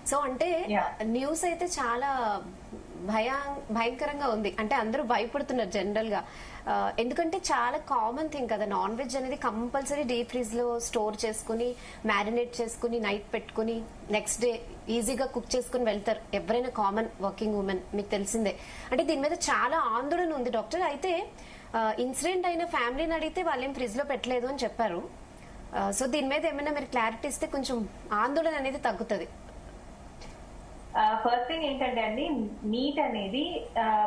So అంటే news అయితే చాలా భయంకరంగా ఉంది. అంటే అందరూ భయపడుతున్నారు జనరల్ గా. ఎందుకంటే చాలా కామన్ థింగ్ కదా, నాన్ వెజ్ అనేది కంపల్సరీ డీప్ ఫ్రీజ్ లో స్టోర్ చేసుకుని మ్యారినేట్ చేసుకుని నైట్ పెట్టుకుని నెక్స్ట్ డే ఈజీగా కుక్ చేసుకుని వెళ్తారు ఎవరైనా కామన్ వర్కింగ్ ఉమెన్. మీకు తెలిసిందే. అంటే దీని మీద చాలా ఆందోళన ఉంది డాక్టర్. అయితే ఇన్సిడెంట్ అయిన ఫ్యామిలీని అడిగితే వాళ్ళేం ఫ్రిడ్జ్ లో పెట్టలేదు అని చెప్పారు. సో దీని మీద ఏమైనా మీరు క్లారిటీ ఇస్తే కొంచెం ఆందోళన అనేది తగ్గుతుంది. ఫస్ట్ థింగ్ ఏంటంటే అండి, మీట్ అనేది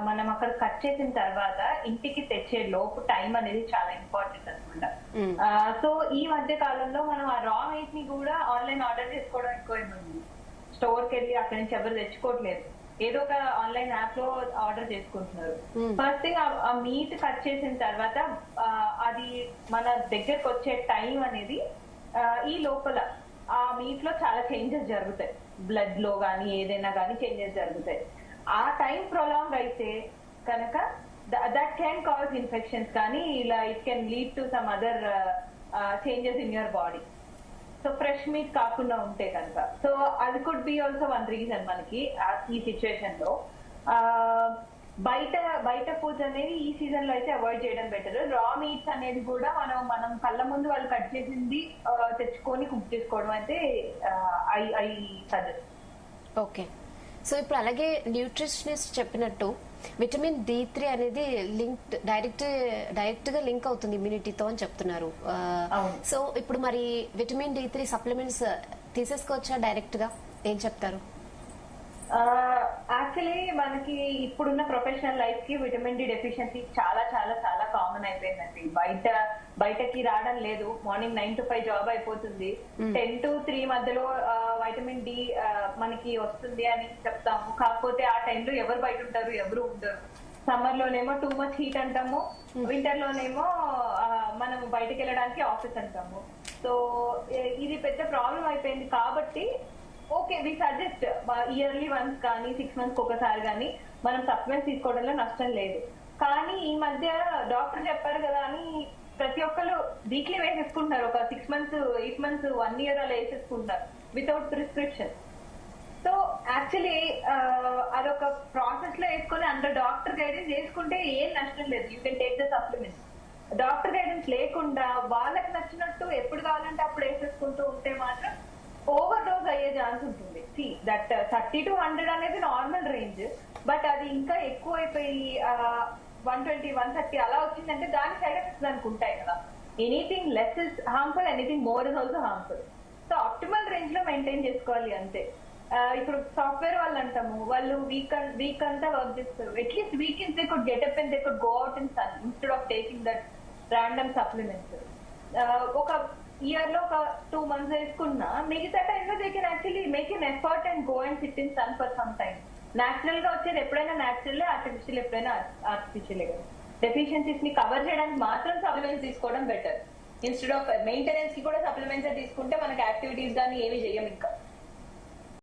మనం అక్కడ కట్ చేసిన తర్వాత ఇంటికి తెచ్చే లోపు టైం అనేది చాలా ఇంపార్టెంట్ అనమాట. సో ఈ మధ్య కాలంలో మనం ఆ రా మీట్ ని కూడా ఆన్లైన్ ఆర్డర్ చేసుకోవడం ఎక్కువైంది. స్టోర్ కి వెళ్ళి అక్కడి నుంచి ఎవరు తెచ్చుకోవట్లేదు, ఏదో ఒక ఆన్లైన్ యాప్ లో ఆర్డర్ చేసుకుంటున్నారు. ఫస్ట్ థింగ్ ఆ మీట్ కట్ చేసిన తర్వాత అది మన దగ్గరకు వచ్చే టైం అనేది ఈ లోపల ఆ మీట్ లో చాలా చేంజెస్ జరుగుతాయి. బ్లడ్ లో గానీ ఏదైనా గానీ చేంజెస్ జరుగుతాయి. ఆ టైం ప్రొలాంగ్ అయితే కనుక దట్ కెన్ కాజ్ ఇన్ఫెక్షన్స్, కానీ ఇలా it can lead to some other changes in your body. So fresh meet కాకుండా ఉంటే కనుక, సో అది could be also one reason మనకి ఈ సిచ్యువేషన్ లో. బయట ఫుడ్స్ అనేది ఈ సీజన్ లో అయితే అవాయిడ్ చేయడం బెటర్. రా మీట్స్ అనేది కూడా మనం కళ్ళ ముందు వాళ్ళు కట్ చేసింది తెచ్చుకొని కుక్ చేసుకోవడం అయితే ఐ సజెస్ట్. ఓకే. సో ఇప్పుడు అలాగే న్యూట్రిషనిస్ట్ చెప్పినట్టు విటమిన్ D3 అనేది డైరెక్ట్ గా లింక్ అవుతుంది ఇమ్యూనిటీతో అని చెప్తున్నారు. సో ఇప్పుడు మరి విటమిన్ D3 సప్లిమెంట్స్ తీసేసుకోవచ్చా డైరెక్ట్ గా? ఏం చెప్తారు? యాక్చువల్లీ మనకి ఇప్పుడున్న ప్రొఫెషనల్ లైఫ్ కి విటమిన్ డి డెఫిషియన్సీ చాలా చాలా చాలా కామన్ అయిపోయిందండి. బయటకి రావడం లేదు. మార్నింగ్ 9 to 5 జాబ్ అయిపోతుంది. 10 to 3 మధ్యలో వైటమిన్ డి మనకి వస్తుంది అని చెప్తాము. కాకపోతే ఆ టైంలో ఎవరు బయట ఉంటారు? ఎవరు ఉండరు. సమ్మర్ లోనేమో టూ మచ్ హీట్ అంటాము, వింటర్ లోనేమో మనం బయటకు వెళ్ళడానికి ఆఫీస్ అంటాము. సో ఇది పెద్ద ప్రాబ్లం అయిపోయింది. కాబట్టి okay, we suggest yearly once కానీ 6 months ఒకసారి కానీ మనం సప్లిమెంట్స్ తీసుకోవడంలో నష్టం లేదు. కానీ ఈ మధ్య డాక్టర్ చెప్పారు కదా అని ప్రతి ఒక్కరు వీక్లీ వేసేసుకుంటున్నారు. ఒక 6 months 8 months 1 year అలా వేసేసుకుంటున్నారు వితౌట్ ప్రిస్క్రిప్షన్. సో యాక్చువల్లీ అదొక ప్రాసెస్ లో వేసుకొని అండర్ డాక్టర్ గైడెన్స్ చేసుకుంటే ఏం నష్టం లేదు. You can take the supplements. Doctor guidance లేకుండా వాళ్ళకి నచ్చినట్టు ఎప్పుడు కావాలంటే అప్పుడు వేసేసుకుంటూ ఉంటే మాత్రం ఓవర్ డోస్ అయ్యే ఛాన్స్ ఉంటుంది. సి దట్ 30 to 100 అనేది నార్మల్ రేంజ్. బట్ అది ఇంకా ఎక్కువ అయిపోయి 120 130 అలా వచ్చిందంటే దాని సైడ్ ఎఫెక్ట్స్ దానికి ఉంటాయి కదా. Anything less is harmful, anything more is also harmful. So optimal range లో మెయింటైన్ చేసుకోవాలి అంతే. ఇప్పుడు సాఫ్ట్వేర్ వాళ్ళు అంటాము, వాళ్ళు వీక్ అంతా వర్క్ చేస్తారు. At least weekends they could get up and they could go out in sun instead of taking that random supplements. ఒక ఇయర్ లో ఒక 2 months వేసుకున్నా మిగతా టైంలో they can actually make an effort and go and sit in sun for some time. Natural గా వచ్చేది ఎప్పుడైనా natural, artificial ఎప్పుడైనా ఆర్టిఫిషియల్. డెఫిషియన్సీస్ ని కవర్ చేయడానికి మాత్రం సప్లిమెంట్స్ తీసుకోవడం బెటర్. ఇన్స్టెడ్ ఆఫ్ మెయింటెనెన్స్ కి కూడా సప్లిమెంట్స్ తీసుకుంటే మనకి యాక్టివిటీస్ కానీ ఏమి చెయ్యం ఇంకా.